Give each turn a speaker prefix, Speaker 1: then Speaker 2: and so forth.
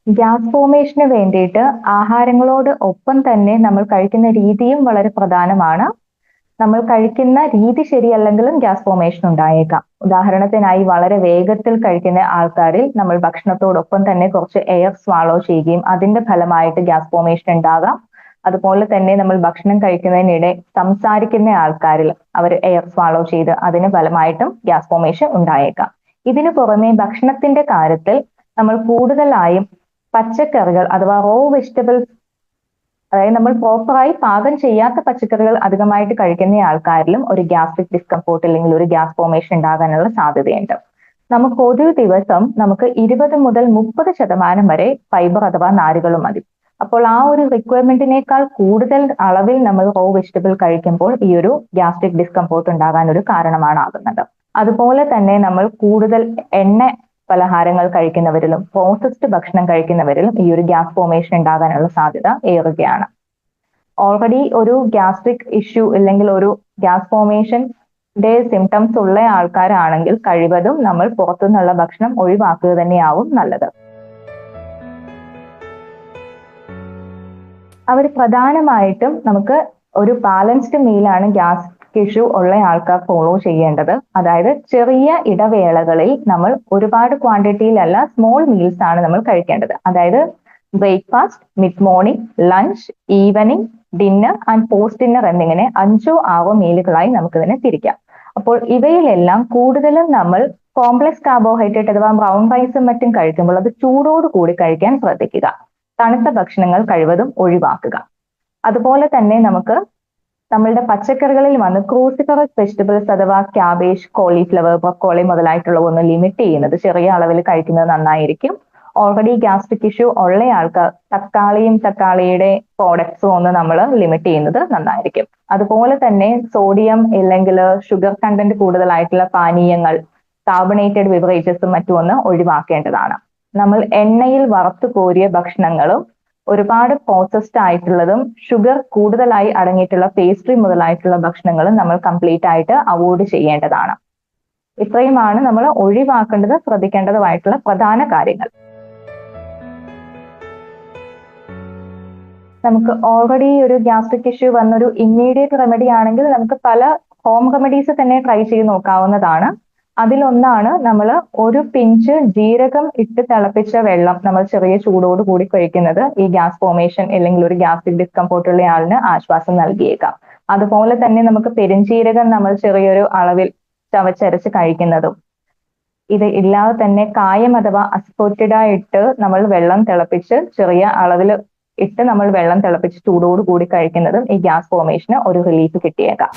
Speaker 1: Gas ഫോർമേഷന് വേണ്ടിയിട്ട് ആഹാരങ്ങളോട് ഒപ്പം തന്നെ നമ്മൾ കഴിക്കുന്ന രീതിയും വളരെ പ്രധാനമാണ്. നമ്മൾ കഴിക്കുന്ന രീതി ശരിയല്ലെങ്കിലും ഗ്യാസ് ഫോർമേഷൻ ഉണ്ടായേക്കാം. ഉദാഹരണത്തിനായി വളരെ വേഗത്തിൽ കഴിക്കുന്ന ആൾക്കാരിൽ നമ്മൾ ഭക്ഷണത്തോടൊപ്പം തന്നെ കുറച്ച് എയർ സ്വാളോ ചെയ്യുകയും അതിന്റെ ഫലമായിട്ട് ഗ്യാസ് ഫോർമേഷൻ ഉണ്ടാകാം. അതുപോലെ തന്നെ നമ്മൾ ഭക്ഷണം കഴിക്കുന്നതിനിടെ സംസാരിക്കുന്ന ആൾക്കാരിൽ അവർ എയർ സ്വാളോ ചെയ്ത് അതിന് ഫലമായിട്ടും ഗ്യാസ് ഫോർമേഷൻ ഉണ്ടായേക്കാം. ഇതിനു പുറമെ ഭക്ഷണത്തിന്റെ കാര്യത്തിൽ നമ്മൾ കൂടുതലായും പച്ചക്കറികൾ അഥവാ റോ വെജിറ്റബിൾസ്, അതായത് നമ്മൾ പ്രോപ്പറായി പാകം ചെയ്യാത്ത പച്ചക്കറികൾ അധികമായിട്ട് കഴിക്കുന്ന ആൾക്കാരിലും ഒരു ഗ്യാസ്ട്രിക് ഡിസ്കംഫോർട്ട് അല്ലെങ്കിൽ ഒരു ഗ്യാസ് ഫോർമേഷൻ ഉണ്ടാകാനുള്ള സാധ്യതയുണ്ട്. നമുക്ക് ഒരു ദിവസം 20 മുതൽ 30% വരെ ഫൈബർ അഥവാ നാരുകൾ മതി. അപ്പോൾ ആ ഒരു റിക്വയർമെന്റിനേക്കാൾ കൂടുതൽ അളവിൽ നമ്മൾ റോ വെജിറ്റബിൾ കഴിക്കുമ്പോൾ ഈ ഒരു ഗ്യാസ്ട്രിക് ഡിസ്കംഫോർട്ട് ഉണ്ടാകാൻ ഒരു കാരണമാണ് ആകുന്നത്. അതുപോലെ തന്നെ നമ്മൾ കൂടുതൽ എണ്ണ പലഹാരങ്ങൾ കഴിക്കുന്നവരിലും പ്രോസസ്ഡ് ഭക്ഷണം കഴിക്കുന്നവരിലും ഈ ഒരു ഗ്യാസ് ഫോർമേഷൻ ഉണ്ടാകാനുള്ള സാധ്യത ഏറുകയാണ്. ഓൾറെഡി ഒരു ഗ്യാസ്ട്രിക് ഇഷ്യൂ അല്ലെങ്കിൽ ഒരു ഗ്യാസ് ഫോർമേഷന്റെ സിംറ്റംസ് ഉള്ള ആൾക്കാരാണെങ്കിൽ കഴിവതും നമ്മൾ പുറത്തുനിന്നുള്ള ഭക്ഷണം ഒഴിവാക്കുക തന്നെയാവും നല്ലത്. അവർ പ്രധാനമായിട്ടും നമുക്ക് ഒരു ബാലൻസ്ഡ് മീലാണ് ഗ്യാസ് ഇഷ്യൂ ഉള്ള ആൾക്കാർ ഫോളോ ചെയ്യേണ്ടത്. അതായത് ചെറിയ ഇടവേളകളിൽ നമ്മൾ ഒരുപാട് ക്വാണ്ടിറ്റിയിലല്ല, സ്മോൾ മീൽസ് ആണ് നമ്മൾ കഴിക്കേണ്ടത്. അതായത് breakfast, mid morning, lunch, evening, dinner and post dinner എന്നിങ്ങനെ 5-6 മീലുകളായി നമുക്കിതിനെ തിരിക്കാം. അപ്പോൾ ഇവയിലെല്ലാം കൂടുതലും നമ്മൾ കോംപ്ലക്സ് കാർബോഹൈഡ്രേറ്റ് അഥവാ ബ്രൗൺ റൈസും മറ്റും കഴിക്കുമ്പോൾ അത് ചൂടോട് കൂടി കഴിക്കാൻ ശ്രദ്ധിക്കുക. തണുത്ത ഭക്ഷണങ്ങൾ കഴിവതും ഒഴിവാക്കുക. അതുപോലെ തന്നെ നമുക്ക് നമ്മളുടെ പച്ചക്കറികളിൽ വന്ന് ക്രൂസിഫറസ് വെജിറ്റബിൾസ് അഥവാ ക്യാബേജ്, കോളിഫ്ലവർ, ബ്രൊക്കോളി മുതലായിട്ടുള്ളവ ഒന്ന് ലിമിറ്റ് ചെയ്യുന്നത്, ചെറിയ അളവിൽ കഴിക്കുന്നത് നന്നായിരിക്കും. ഓൾറെഡി ഗ്യാസ്ട്രിക് ഇഷ്യൂ ഉള്ള ആൾക്കാർ തക്കാളിയുടെ പ്രോഡക്ട്സും ഒന്ന് നമ്മൾ ലിമിറ്റ് ചെയ്യുന്നത് നന്നായിരിക്കും. അതുപോലെ തന്നെ സോഡിയം അല്ലെങ്കിൽ ഷുഗർ കണ്ടന്റ് കൂടുതലായിട്ടുള്ള പാനീയങ്ങൾ, കാർബണേറ്റഡ് ബിവറേജസും മറ്റും ഒന്ന് ഒഴിവാക്കേണ്ടതാണ്. നമ്മൾ എണ്ണയിൽ വറുത്തു കോരിയ ഭക്ഷണങ്ങളും ഒരുപാട് പ്രോസസ്ഡ് ആയിട്ടുള്ളതും ഷുഗർ കൂടുതലായി അടങ്ങിയിട്ടുള്ള പേസ്ട്രി മുതലായിട്ടുള്ള ഭക്ഷണങ്ങളും നമ്മൾ കംപ്ലീറ്റ് ആയിട്ട് അവോയ്ഡ് ചെയ്യേണ്ടതാണ്. ഇത്രയുമാണ് നമ്മൾ ഒഴിവാക്കേണ്ടത്, ശ്രദ്ധിക്കേണ്ടതുമായിട്ടുള്ള പ്രധാന കാര്യങ്ങൾ. നമുക്ക് ഓൾറെഡി ഒരു ഗ്യാസ്ട്രിക് ഇഷ്യൂ വന്നൊരു ഇമ്മീഡിയറ്റ് റെമഡി ആണെങ്കിൽ നമുക്ക് പല ഹോം റെമഡീസ് തന്നെ ട്രൈ ചെയ്ത് നോക്കാവുന്നതാണ്. അതിലൊന്നാണ് നമ്മൾ ഒരു പിഞ്ച് ജീരകം ഇട്ട് തിളപ്പിച്ച വെള്ളം നമ്മൾ ചെറിയ ചൂടോട് കൂടി കഴിക്കുന്നത് ഈ ഗ്യാസ് ഫോർമേഷൻ അല്ലെങ്കിൽ ഒരു ഗ്യാസ്ട്രിക് ഡിസ്കംഫോർട്ട് ഉള്ള ആളിന് ആശ്വാസം നൽകിയേക്കാം. അതുപോലെ തന്നെ നമുക്ക് പെരുംജീരകം നമ്മൾ ചെറിയൊരു അളവിൽ ചവച്ചരച്ച് കഴിക്കുന്നതും, ഇത് ഇല്ലാതെ തന്നെ കായം അഥവാ അസ്ഫോറ്റിഡ ഇട്ട് നമ്മൾ വെള്ളം തിളപ്പിച്ച് ചെറിയ അളവിൽ ഇട്ട് നമ്മൾ വെള്ളം തിളപ്പിച്ച് ചൂടോട് കൂടി കഴിക്കുന്നതും ഈ ഗ്യാസ് ഫോർമേഷന് ഒരു റിലീഫ് കിട്ടിയേക്കാം.